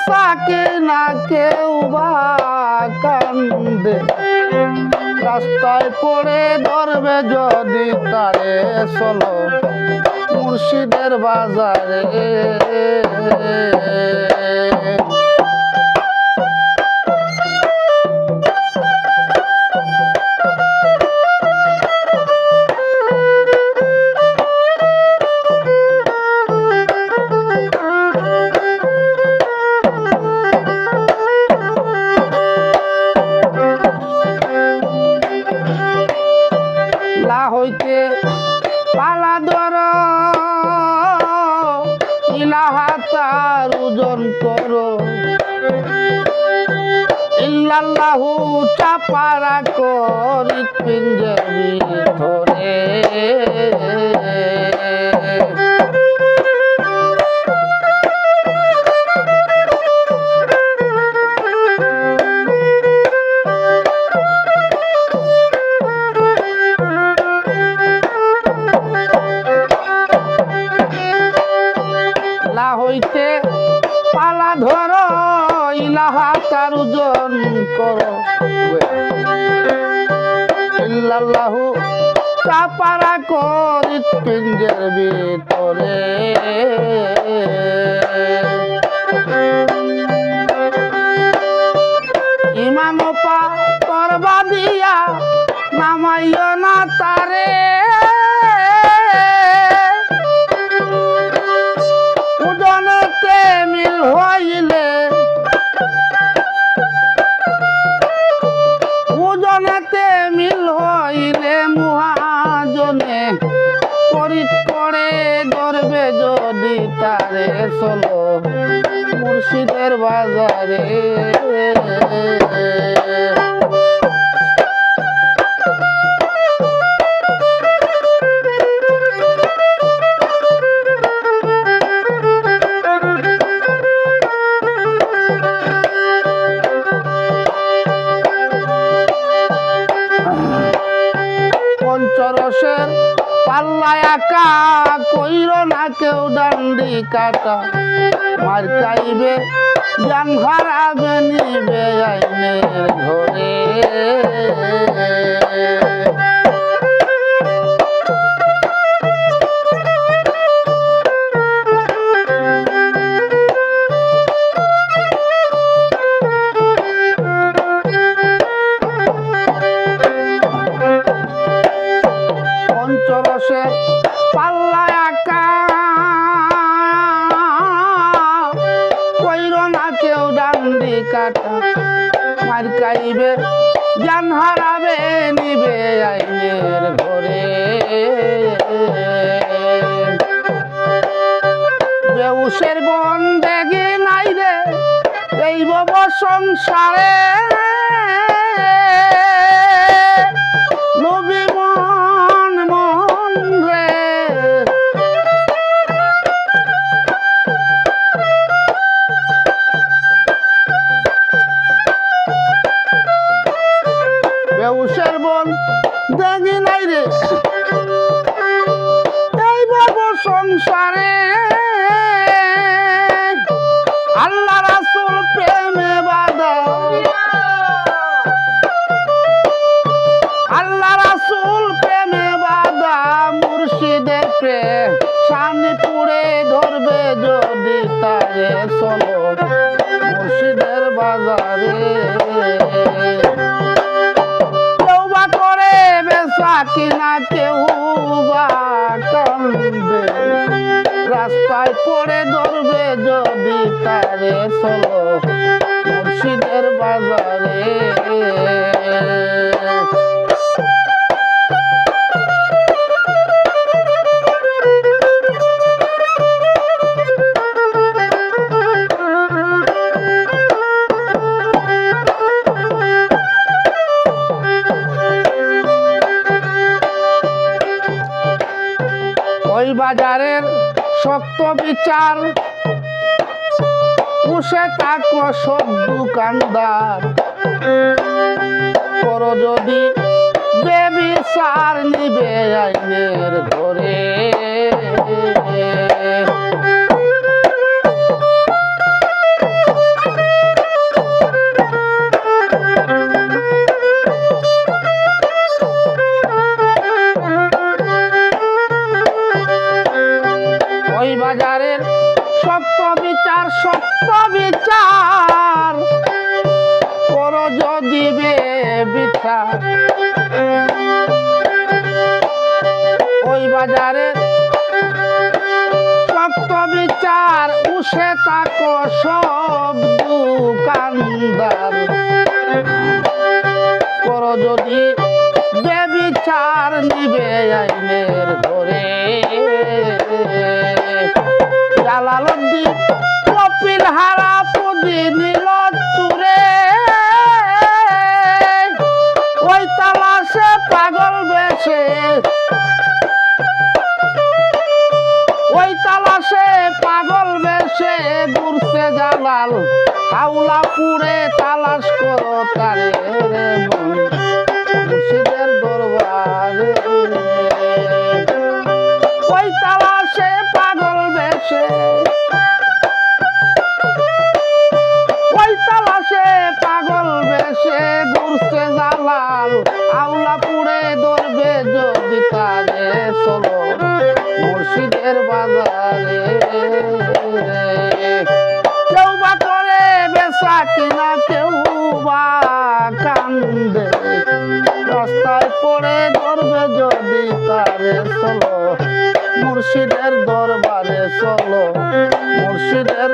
বেসাকে না কেউ বা কান্দে, রাস্তায় পড়ে ধরবে যদি তারে চলো মুর্শিদের বাজারে। হইতে পালা ধর ইলাহাতার ওজন করো, ইল্লাল্লাহু চাপারা করি পিঞ্জের ভিতরে। হইতে পালা ধরো ইলাহাতার ওজন করো, ইল্লাল্লাহু চাপারা করি পিঞ্জের ভিতরে। ইমান পা করবা দিয়া নামাইও না তারে, ওজনেতে মিল হইলে, ওজনেতে মিল হইলে মহাজনে পরিত করে ধরবে যদি তারে চলো মুর্শিদের বাজারে। পঞ্চরসের পাল্লায় আঁকা কইর না কেউ ডান্ডি কাটা, মার খাইবে জান হারাবে নিবে আইনের ঘরে। পঞ্চরসের পাল্লায় আঁকা কইর না কেউ ডান্ডি কাটা, মার খাইবে জান হারাবে নিবে আইনের ঘরে। বেউসের বন দেখে নাই রে এই ভব সংসারে, লোভী মন মন রে। বেউসের বন দেখি নাই রে এই ভব সংসারে, আল্লাহ রাসূল প্রেমে বাঁধা, আল্লাহ রাসূল প্রেমে বাঁধা মুর্শিদের প্রেম সামনে পুড়ে ধরবে যদি তারে চলো মুর্শিদের বাজারে। কেউ বা করে বেচা কিনা কেউ বা কান্দে, রাস্তায় পড়ে ধরবে যদি তারে চলো মুর্শিদের বাজারে। ওই বাজারের শক্ত বিচার বসে থাকো সব দোকানদার, করো যদি বেবিচার নিবে আইনের ঘরে। ওই বাজারের সত্য বিচার করো যদি বিচার ওই বাজারের সত্য বিচার উসে থাকো সব দোকানদার করো যদি বেবিচার নিবে আইনের ঘরে জালালউদ্দিন কপিল হারা পুঁজি নিল চুরে ওই তালাশে পাগল বেশে ওই তালাশে পাগল বেশে ঘুরছে জালাল হাওলা পুরে তালাশ করো তারে রে মন মুর্শিদের দরবারে ওই তালাশে পাগল বেশে ওই তালাশে পাগল বেশে ঘুরছে জালাল হাওলা পুরে ধরবে যদি তারে চলো মুর্শিদের বাজারে কেউ বা করে বেচা কিনা কেউ বা কান্দে রাস্তায় পড়ে ধরবে যদি তারে চলো মুর্শিদের দরবারে চলো মুর্শিদের